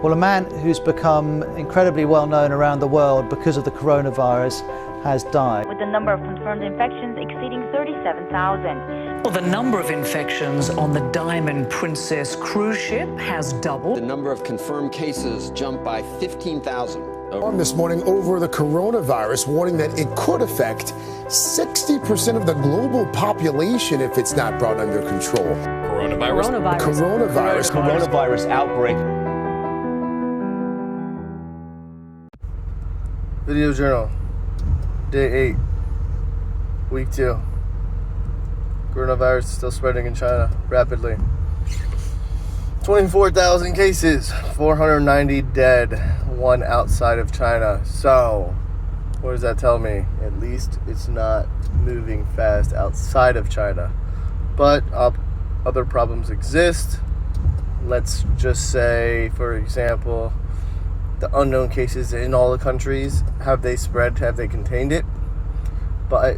Well, a man who's become incredibly well known around the world because of the coronavirus has died. With the number of confirmed infections exceeding 37,000. Well, the number of infections on the Diamond Princess cruise ship has doubled. The number of confirmed cases jumped by 15,000. This morning over the coronavirus, warning that it could affect 60% of the global population if it's not brought under control. Coronavirus outbreak. Video journal, day 8, week 2. Coronavirus is still spreading in China rapidly. 24,000 cases, 490 dead, 1 outside of China. So, what does that tell me? At least it's not moving fast outside of China. But other problems exist. Let's just say, for example, the unknown cases in all the countries. Have they spread? Have they contained it? But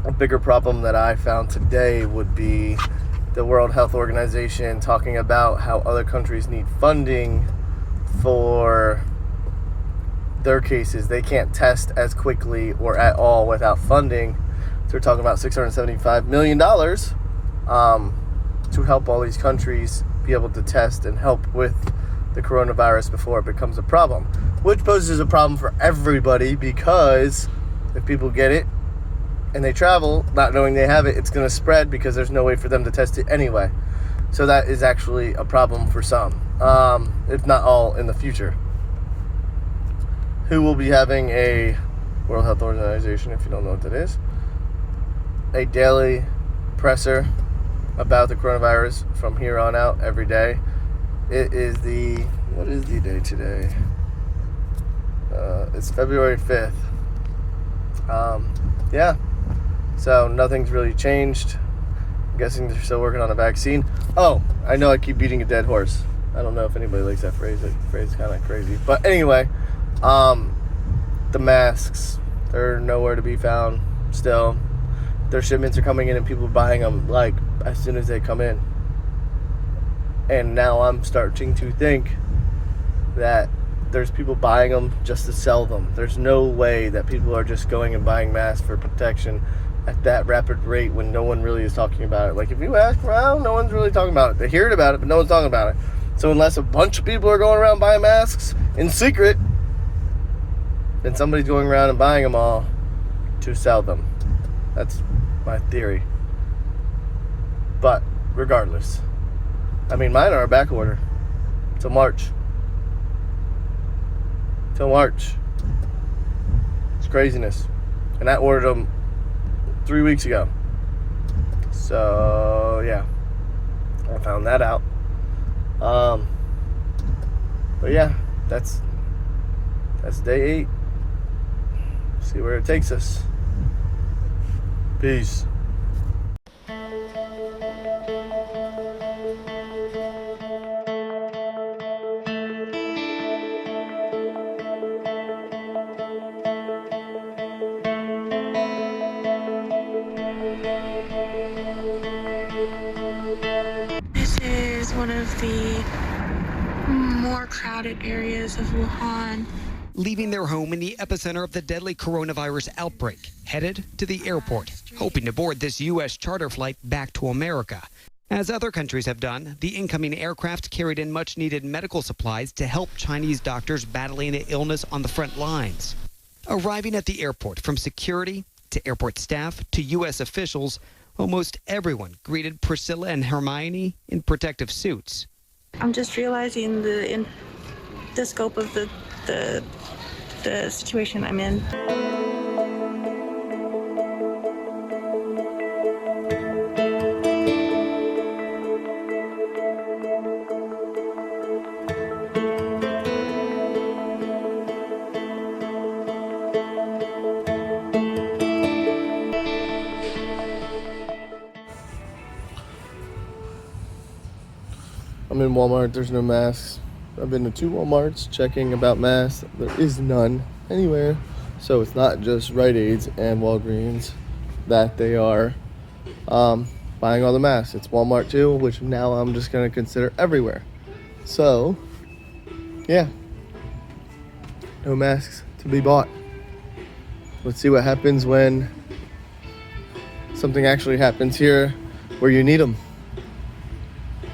a bigger problem that I found today would be the World Health Organization talking about how other countries need funding for their cases. They can't test as quickly or at all without funding. So we're talking about $675 million to help all these countries be able to test and help with the coronavirus before it becomes a problem, which poses a problem for everybody, because if people get it and they travel not knowing they have it, it's going to spread because there's no way for them to test it anyway. So that is actually a problem for some, if not all, in the future. Who will be having a World Health Organization, if you don't know what that is, a daily presser about the coronavirus from here on out every day. It is what is the day today? It's February 5th. Yeah. So nothing's really changed. I'm guessing they're still working on a vaccine. Oh, I know I keep beating a dead horse. I don't know if anybody likes that phrase. That phrase is kind of crazy. But anyway, the masks, they're nowhere to be found still. Their shipments are coming in and people are buying them like as soon as they come in. And now I'm starting to think that there's people buying them just to sell them. There's no way that people are just going and buying masks for protection at that rapid rate when no one really is talking about it. Like, if you ask around, no one's really talking about it. They hear about it, but no one's talking about it. So unless a bunch of people are going around buying masks in secret, then somebody's going around and buying them all to sell them. That's my theory. But regardless, I mean, mine are a back order till March. It's craziness. And I ordered them 3 weeks ago. So, yeah. I found that out. But yeah, that's day 8. See where it takes us. Peace. This is one of the more crowded areas of Wuhan. Leaving their home in the epicenter of the deadly coronavirus outbreak, headed to the airport, hoping to board this U.S. charter flight back to America. As other countries have done, the incoming aircraft carried in much-needed medical supplies to help Chinese doctors battling the illness on the front lines. Arriving at the airport, from security to airport staff to U.S. officials, almost everyone greeted Priscilla and Hermione in protective suits. I'm just realizing the scope of the situation I'm in. I'm in Walmart. There's no masks. I've been to 2 Walmarts checking about masks. There is none anywhere. So it's not just Rite Aids and Walgreens that they are buying all the masks. It's Walmart too, which now I'm just going to consider everywhere. So, yeah. No masks to be bought. Let's see what happens when something actually happens here where you need them.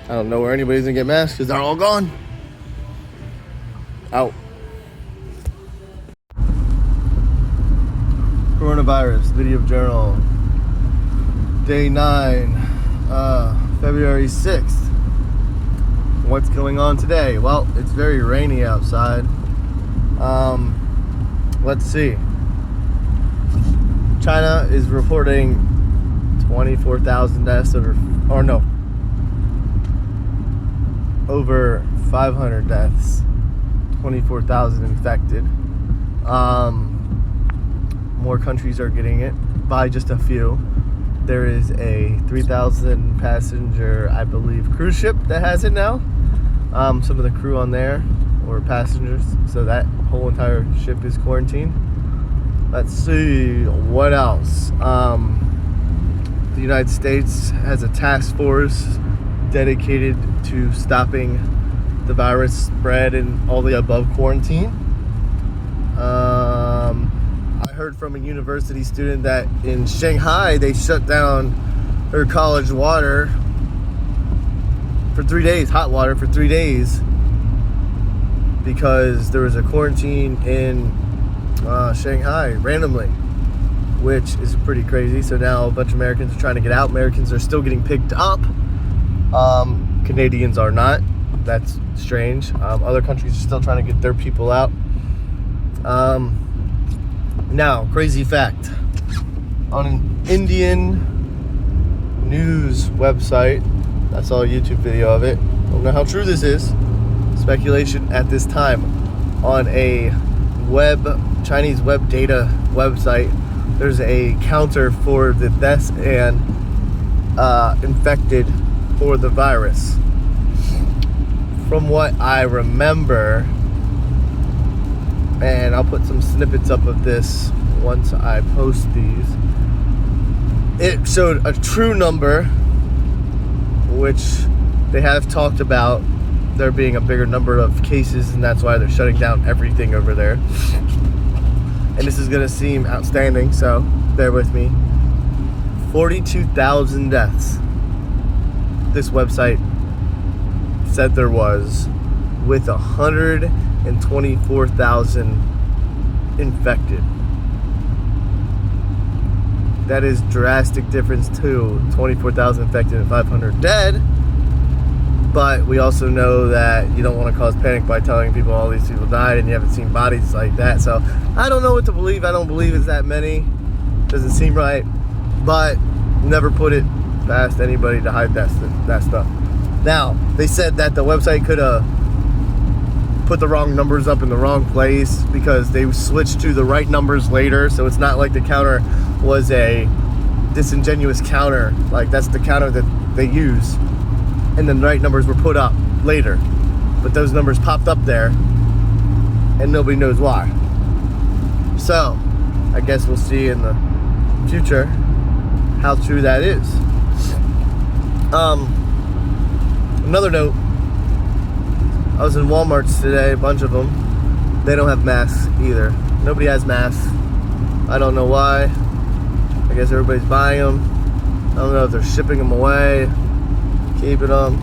I don't know where anybody's going to get masks because they're all gone. Out. Coronavirus video journal. Day 9, February 6th. What's going on today? Well, it's very rainy outside. Let's see. China is reporting 24,000 deaths over 500 deaths, 24,000 infected. More countries are getting it by just a few. There is a 3,000 passenger, I believe, cruise ship that has it now. Some of the crew on there or passengers, so that whole entire ship is quarantined. Let's see what else. The United States has a task force dedicated to stopping the virus spread and all the above quarantine. I heard from a university student that in Shanghai they shut down their college water for 3 days, hot water for 3 days, because there was a quarantine in Shanghai randomly, which is pretty crazy. So now a bunch of Americans are trying to get out. Americans are still getting picked up. Canadians are not. That's strange. Other countries are still trying to get their people out. Now, crazy fact. On an Indian news website, I saw a YouTube video of it. I don't know how true this is. Speculation at this time. On a Chinese web data website, there's a counter for the deaths and infected for the virus. From what I remember, and I'll put some snippets up of this once I post these, it showed a true number, which they have talked about there being a bigger number of cases, and that's why they're shutting down everything over there. And this is going to seem outstanding, so bear with me. 42,000 deaths this website said there was, with 124,000 infected. That is drastic difference too. 24,000 infected and 500 dead. But we also know that you don't want to cause panic by telling people all these people died and you haven't seen bodies like that. So I don't know what to believe. I don't believe it's that many. Doesn't seem right. But never put it past anybody to hide that stuff. Now, they said that the website could have put the wrong numbers up in the wrong place because they switched to the right numbers later. So it's not like the counter was a disingenuous counter. Like, that's the counter that they use. And then the right numbers were put up later. But those numbers popped up there and nobody knows why. So, I guess we'll see in the future how true that is. Another note, I was in Walmart's today, a bunch of them. They don't have masks either. Nobody has masks. I don't know why. I guess everybody's buying them. I don't know if they're shipping them away, keeping them.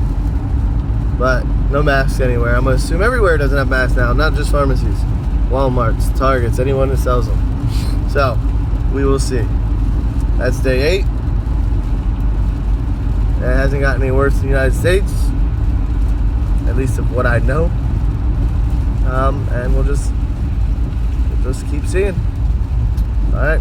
But no masks anywhere. I'm going to assume everywhere doesn't have masks now, not just pharmacies. Walmart's, Targets, anyone that sells them. So, we will see. That's day 8. It hasn't gotten any worse in the United States, at least of what I know. And we'll just keep seeing. All right.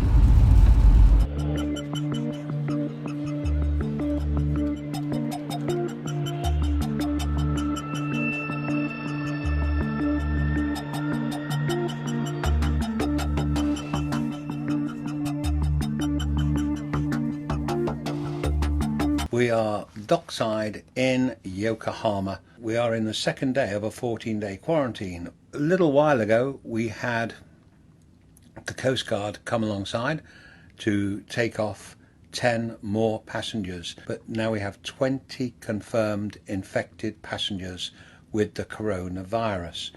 We are dockside in Yokohama. We are in the second day of a 14-day quarantine. A little while ago, we had the Coast Guard come alongside to take off 10 more passengers, but now we have 20 confirmed infected passengers with the coronavirus.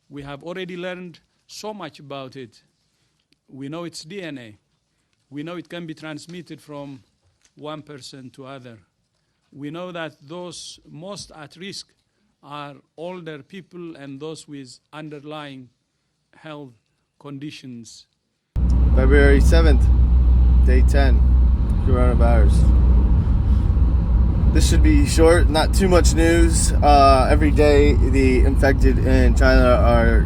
We have already learned so much about it. We know its DNA. We know it can be transmitted from one person to other. We know that those most at risk are older people and those with underlying health conditions. February 7th, day 10, coronavirus. This should be short, not too much news. Every day the infected in China are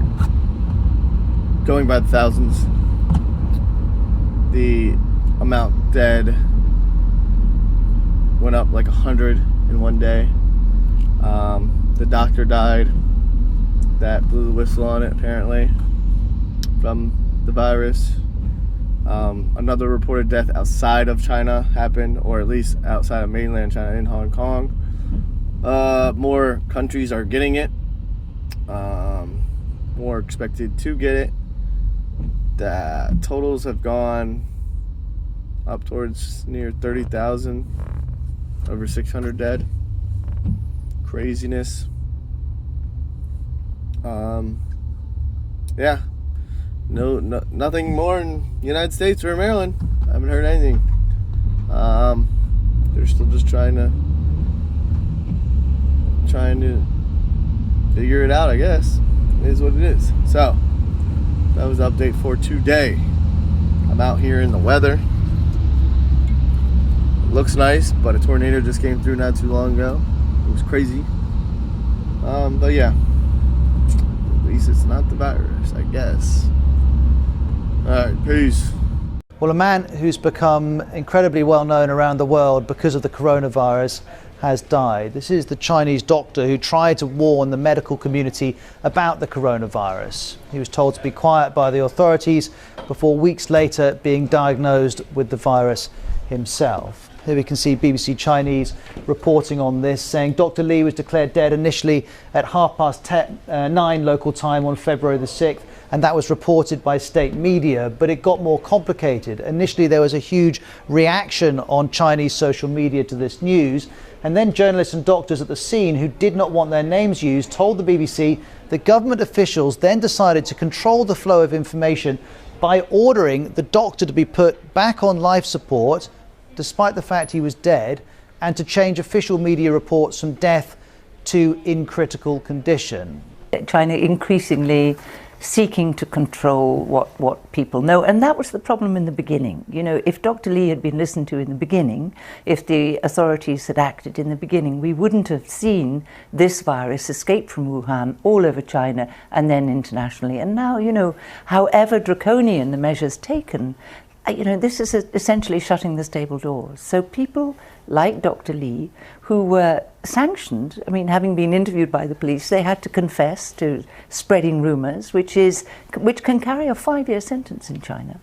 going by the thousands. The amount dead went up like 100 in one day. The doctor died that blew the whistle on it, apparently, from the virus. Another reported death outside of China happened, or at least outside of mainland China in Hong Kong. More countries are getting it. More expected to get it. The totals have gone up towards near 30,000, over 600 dead. Craziness. Yeah. No, nothing more in the United States or Maryland. I haven't heard anything. They're still just trying to figure it out, I guess. It is what it is. So, that was the update for today. I'm out here in the weather. It looks nice, but a tornado just came through not too long ago. It was crazy. But yeah, at least it's not the virus, I guess. All right, peace. Well, a man who's become incredibly well known around the world because of the coronavirus has died. This is the Chinese doctor who tried to warn the medical community about the coronavirus. He was told to be quiet by the authorities before weeks later being diagnosed with the virus himself. Here we can see BBC Chinese reporting on this, saying Dr. Li was declared dead initially at 9:30 local time on February the 6th, and that was reported by state media, but it got more complicated. Initially, there was a huge reaction on Chinese social media to this news, and then journalists and doctors at the scene who did not want their names used told the BBC that government officials then decided to control the flow of information by ordering the doctor to be put back on life support, despite the fact he was dead, and to change official media reports from death to in critical condition. China increasingly seeking to control what people know, and that was the problem in the beginning. You know, if Dr. Li had been listened to in the beginning, if the authorities had acted in the beginning, we wouldn't have seen this virus escape from Wuhan all over China and then internationally. And now, you know, however draconian the measures taken, you know, this is essentially shutting the stable doors. So people like Dr. Li, who were sanctioned, I mean, having been interviewed by the police, they had to confess to spreading rumors, which can carry a 5-year sentence in China.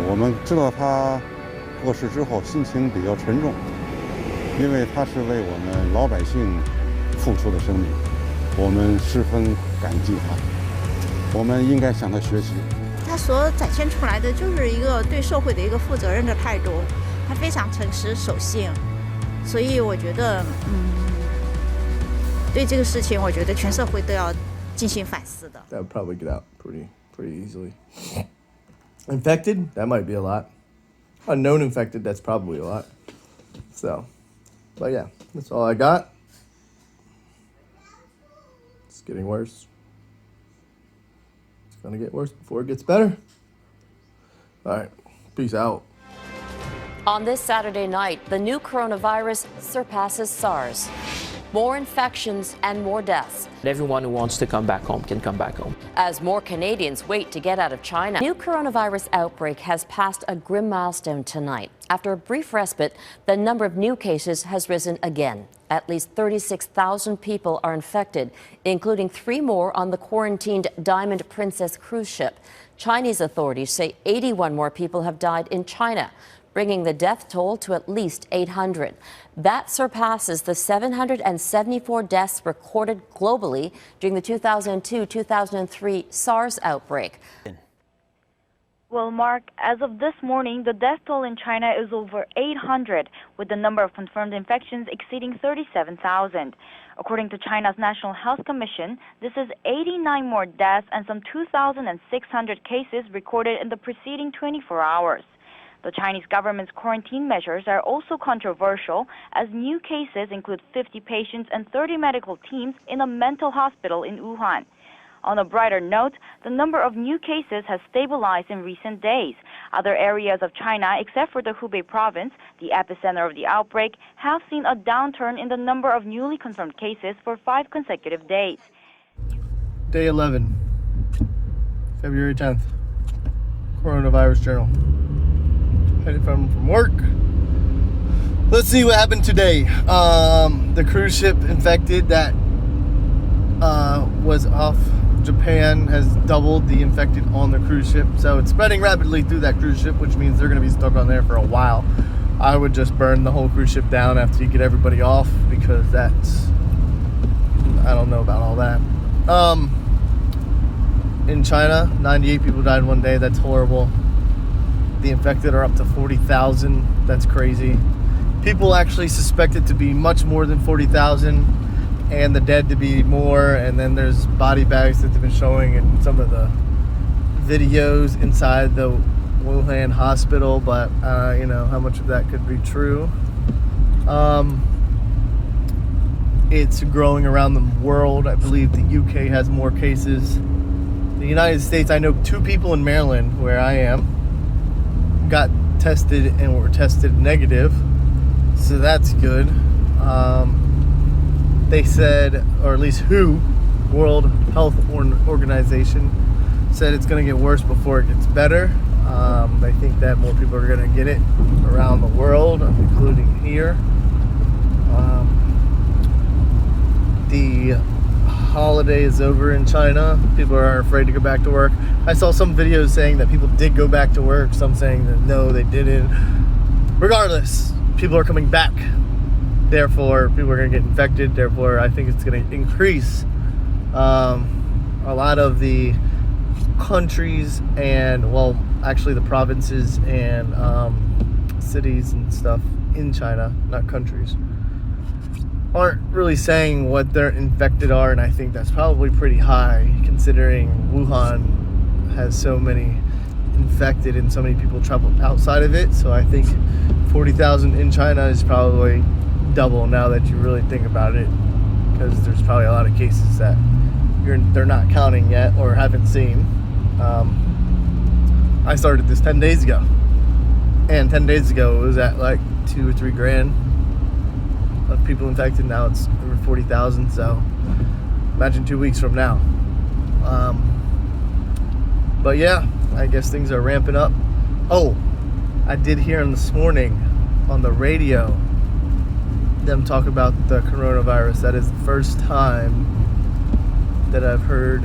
我们知道他过世之后心情比较沉重。 因为他是为我们老百姓付出的生命，我们十分感激他，我们应该向他学习。他所展现出来的就是一个对社会的一个负责任的态度，他非常诚实守信，所以我觉得，对这个事情，我觉得全社会都要进行反思的。 That would probably get out pretty easily. Infected, that might be a lot. Unknown infected, that's probably a lot. So. But yeah, that's all I got. It's getting worse. It's gonna get worse before it gets better. All right, peace out. On this Saturday night, the new coronavirus surpasses SARS. More infections and more deaths. Everyone who wants to come back home can come back home. As more Canadians wait to get out of China, new coronavirus outbreak has passed a grim milestone tonight. After a brief respite, the number of new cases has risen again. At least 36,000 people are infected, including 3 more on the quarantined Diamond Princess cruise ship. Chinese authorities say 81 more people have died in China. bringing the death toll to at least 800. That surpasses the 774 deaths recorded globally during the 2002-2003 SARS outbreak. Well, Mark, as of this morning, the death toll in China is over 800, with the number of confirmed infections exceeding 37,000. According to China's National Health Commission, this is 89 more deaths and some 2,600 cases recorded in the preceding 24 hours. The Chinese government's quarantine measures are also controversial, as new cases include 50 patients and 30 medical teams in a mental hospital in Wuhan. On a brighter note, the number of new cases has stabilized in recent days. Other areas of China, except for the Hubei province, the epicenter of the outbreak, have seen a downturn in the number of newly confirmed cases for 5 consecutive days. Day 11, February 10th, Coronavirus Journal. Headed from work. Let's see what happened today. The cruise ship infected that was off Japan has doubled the infected on the cruise ship, so it's spreading rapidly through that cruise ship, which means they're going to be stuck on there for a while. I would just burn the whole cruise ship down after you get everybody off, because that's, I don't know about all that. In China, 98 people died in one day. That's horrible. The infected are up to 40,000. That's crazy. People actually suspect it to be much more than 40,000. And the dead to be more, and then there's body bags that they've been showing in some of the videos inside the Wuhan hospital, but you know, how much of that could be true. It's growing around the world. I believe the UK has more cases. The United States, I know 2 people in Maryland, where I am, got tested and were tested negative, so that's good. They said, or at least WHO, World Health Organization, said it's going to get worse before it gets better. They think that more people are going to get it around the world, including here. The holiday is over in China. People are afraid to go back to work. I saw some videos saying that people did go back to work, some saying that no, they didn't. Regardless, people are coming back. Therefore, people are going to get infected. Therefore, I think it's going to increase. A lot of the countries and, well, actually the provinces and cities and stuff in China, not countries, aren't really saying what their infected are, and I think that's probably pretty high, considering Wuhan has so many infected and so many people travel outside of it. So I think 40,000 in China is probably double now that you really think about it, because there's probably a lot of cases that they're not counting yet or haven't seen. I started this 10 days ago, and 10 days ago it was at like 2 or 3 grand of people infected. Now it's over 40,000, so imagine 2 weeks from now. But yeah, I guess things are ramping up. Oh, I did hear this morning on the radio them talk about the coronavirus. That is the first time that I've heard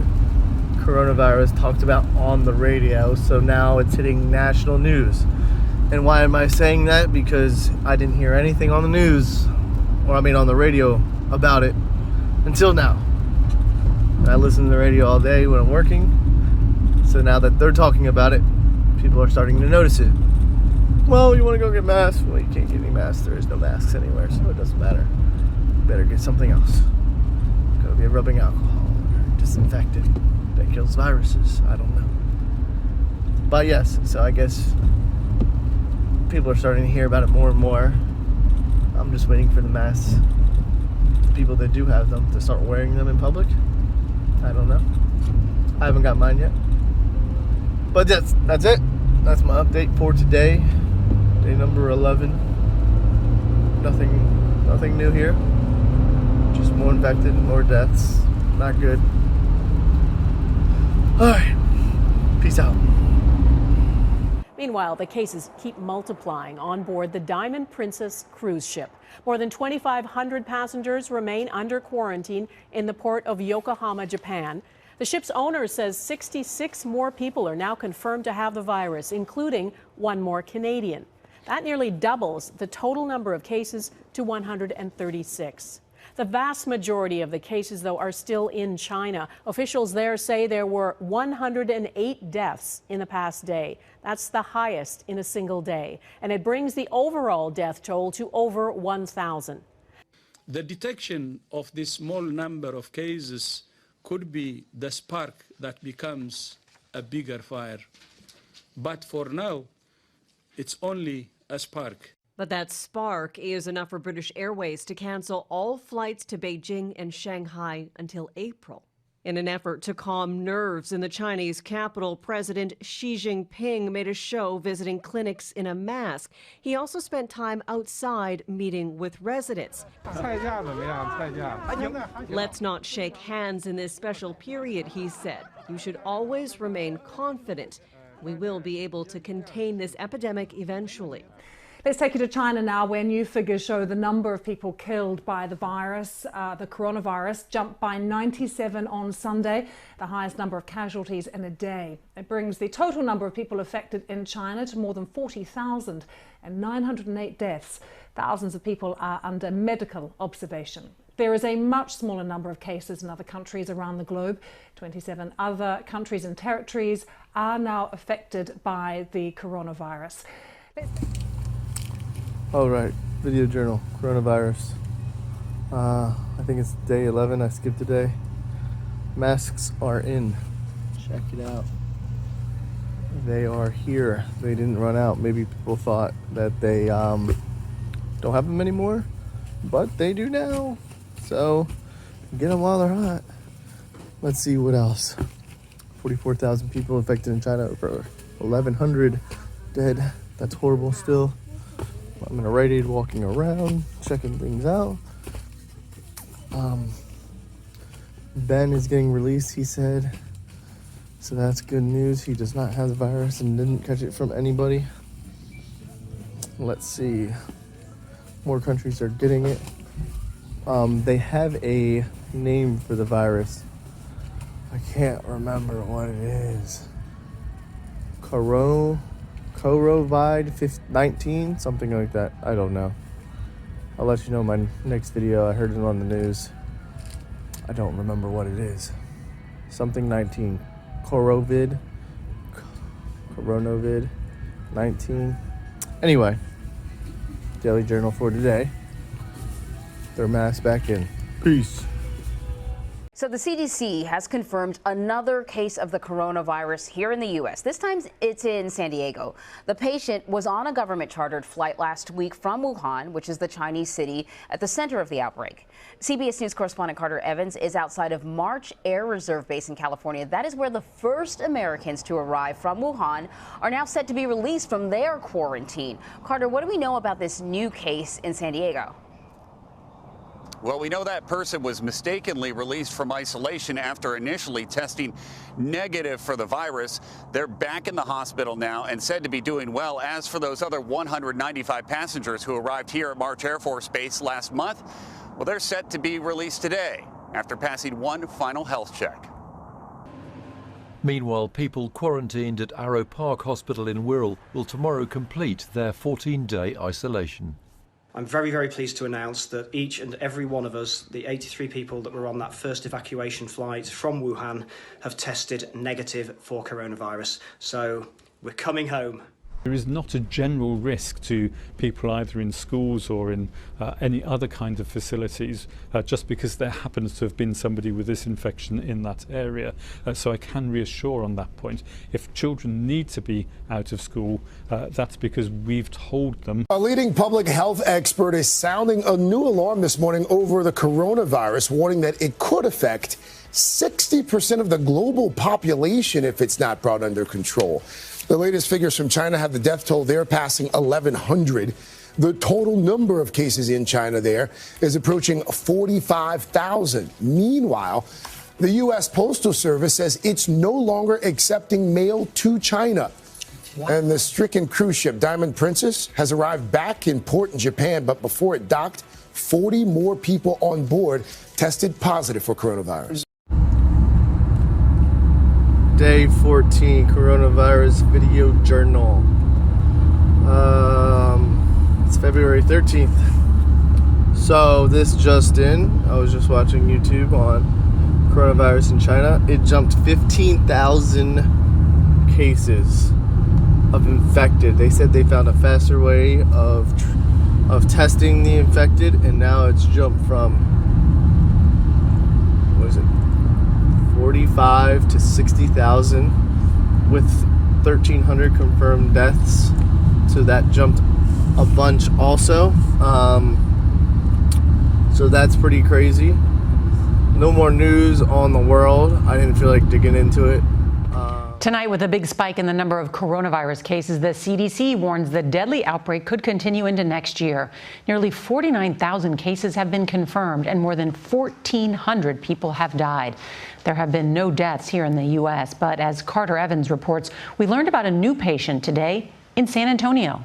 coronavirus talked about on the radio, so now it's hitting national news. And why am I saying that? Because I didn't hear anything on the news, or I mean on the radio, about it until now. And I listen to the radio all day when I'm working, so now that they're talking about it, people are starting to notice it. Well, you want to go get masks? Well, you can't get any masks. There is no masks anywhere, so it doesn't matter. You better get something else. Gotta be a rubbing alcohol or disinfectant that kills viruses. I don't know. But yes, so I guess people are starting to hear about it more and more. I'm just waiting for the masks, people that do have them, to start wearing them in public. I don't know. I haven't got mine yet. But that's it. That's my update for today. Day number 11. Nothing new here. Just more infected, more deaths. Not good. Alright. Peace out. Meanwhile, the cases keep multiplying on board the Diamond Princess cruise ship. More than 2,500 passengers remain under quarantine in the port of Yokohama, Japan. The ship's owner says 66 more people are now confirmed to have the virus, including 1 more Canadian. That nearly doubles the total number of cases to 136. The vast majority of the cases, though, are still in China. Officials there say there were 108 deaths in the past day. That's the highest in a single day. And it brings the overall death toll to over 1,000. The detection of this small number of cases could be the spark that becomes a bigger fire. But for now, it's only a spark. But that spark is enough for British Airways to cancel all flights to Beijing and Shanghai until April. In an effort to calm nerves in the Chinese capital, President Xi Jinping made a show visiting clinics in a mask. He also spent time outside meeting with residents. Let's not shake hands in this special period, he said. You should always remain confident. We will be able to contain this epidemic eventually. Let's take you to China now, where new figures show the number of people killed by the virus, the coronavirus, jumped by 97 on Sunday, the highest number of casualties in a day. It brings the total number of people affected in China to more than 40,000 and 908 deaths. Thousands of people are under medical observation. There is a much smaller number of cases in other countries around the globe. 27 other countries and territories are now affected by the coronavirus. All right, video journal, coronavirus. I think it's day 11. I skipped a day. Masks are in. Check it out. They are here. They didn't run out. Maybe people thought that they don't have them anymore, but they do now. So get them while they're hot. Let's see what else. 44,000 people affected in China, over 1,100 dead. That's horrible still. I'm in a Rite Aid walking around, checking things out. Ben is getting released, he said. So that's good news. He does not have the virus and didn't catch it from anybody. Let's see. More countries are getting it. They have a name for the virus. I can't remember what it is. COVID-19, something like that. I don't know. I'll let you know in my next video. I heard it on the news. I don't remember what it is. Something 19. Coronavid 19. Anyway, Daily Journal for today. Their masks back in. Peace. So the CDC has confirmed another case of the coronavirus here in the U.S. This time it's in San Diego. The patient was on a government-chartered flight last week from Wuhan, which is the Chinese city at the center of the outbreak. CBS News correspondent Carter Evans is outside of March Air Reserve Base in California. That is where the first Americans to arrive from Wuhan are now set to be released from their quarantine. Carter, what do we know about this new case in San Diego? Well, we know that person was mistakenly released from isolation after initially testing negative for the virus. They're back in the hospital now and said to be doing well. As for those other 195 passengers who arrived here at March Air Force Base last month, well, they're set to be released today after passing one final health check. Meanwhile, people quarantined at Arrow Park Hospital in Wirral will tomorrow complete their 14-day isolation. I'm very, very pleased to announce that each and every one of us, the 83 people that were on that first evacuation flight from Wuhan, have tested negative for coronavirus. So we're coming home. There is not a general risk to people either in schools or in any other kind of facilities just because there happens to have been somebody with this infection in that area. So I can reassure on that point. If children need to be out of school, that's because we've told them. A leading public health expert is sounding a new alarm this morning over the coronavirus, warning that it could affect 60% of the global population if it's not brought under control. The latest figures from China have the death toll there passing 1,100. The total number of cases in China there is approaching 45,000. Meanwhile, the U.S. Postal Service says it's no longer accepting mail to China. And the stricken cruise ship Diamond Princess has arrived back in port in Japan, but before it docked, 40 more people on board tested positive for coronavirus. Day 14, coronavirus video journal. It's February 13th. So this just in, I was just watching YouTube on coronavirus in China. It jumped 15,000 cases of infected. They said they found a faster way of testing the infected, and now it's jumped from, what is it, 45 to 60,000 with 1,300 confirmed deaths. So that jumped a bunch also. So that's pretty crazy. No more news on the world. I didn't feel like digging into it. Tonight, with a big spike in the number of coronavirus cases, the CDC warns the deadly outbreak could continue into next year. Nearly 49,000 cases have been confirmed and more than 1,400 people have died. There have been no deaths here in the U.S., but as Carter Evans reports, we learned about a new patient today in San Antonio.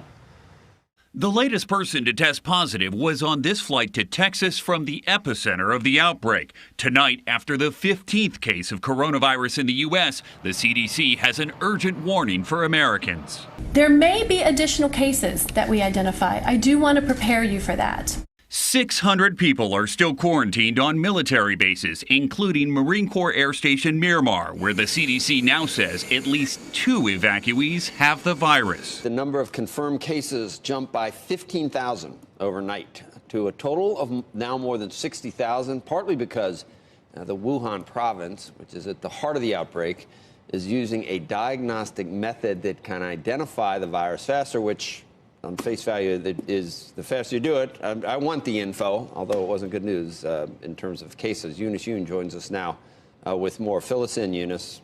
The latest person to test positive was on this flight to Texas from the epicenter of the outbreak. Tonight, after the 15th case of coronavirus in the U.S., the CDC has an urgent warning for Americans. There may be additional cases that we identify. I do want to prepare you for that. 600 people are still quarantined on military bases, including Marine Corps Air Station Miramar, where the CDC now says at least 2 evacuees have the virus. The number of confirmed cases jumped by 15,000 overnight to a total of now more than 60,000, partly because the Wuhan province, which is at the heart of the outbreak, is using a diagnostic method that can identify the virus faster, which on face value, that is, the faster you do it. I want the info, although it wasn't good news in terms of cases. Eunice Yoon joins us now with more. Fill us in, Eunice.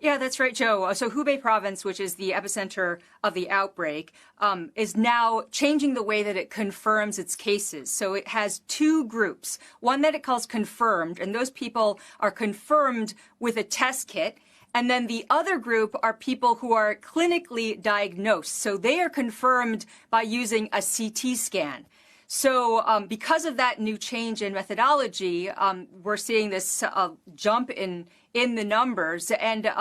Yeah, that's right, Joe. So Hubei province, which is the epicenter of the outbreak, is now changing the way that it confirms its cases. So it has 2 groups, one that it calls confirmed, and those people are confirmed with a test kit. And then the other group are people who are clinically diagnosed. So they are confirmed by using a CT scan. So because of that new change in methodology, we're seeing this jump in the numbers. And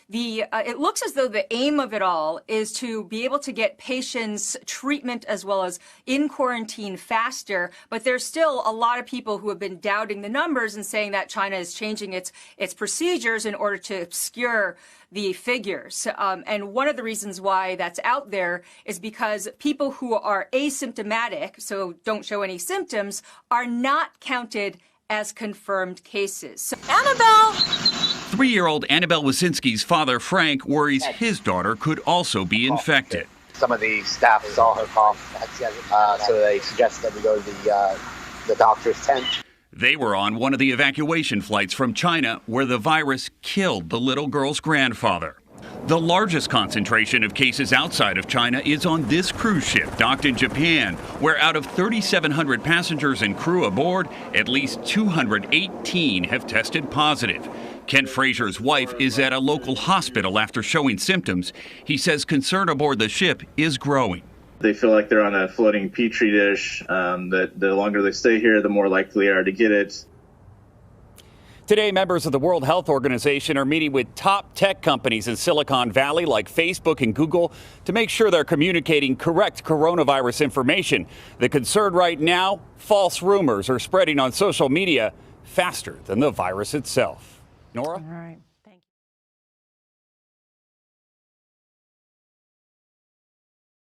it looks as though the aim of it all is to be able to get patients treatment as well as in quarantine faster. But there's still a lot of people who have been doubting the numbers and saying that China is changing its procedures in order to obscure the figures. And one of the reasons why that's out there is because people who are asymptomatic, so don't show any symptoms, are not counted as confirmed cases. So, Annabelle! 3-year-old Annabelle Wasinski's father, Frank, worries his daughter could also be infected. Some of the staff saw her cough, so they suggested that we go to the doctor's tent. They were on one of the evacuation flights from China where the virus killed the little girl's grandfather. The largest concentration of cases outside of China is on this cruise ship docked in Japan, where out of 3,700 passengers and crew aboard, at least 218 have tested positive. Kent Frazier's wife is at a local hospital after showing symptoms. He says concern aboard the ship is growing. They feel like they're on a floating petri dish, that the longer they stay here, the more likely they are to get it. Today, members of the World Health Organization are meeting with top tech companies in Silicon Valley like Facebook and Google to make sure they're communicating correct coronavirus information. The concern right now, false rumors are spreading on social media faster than the virus itself. Nora? All right.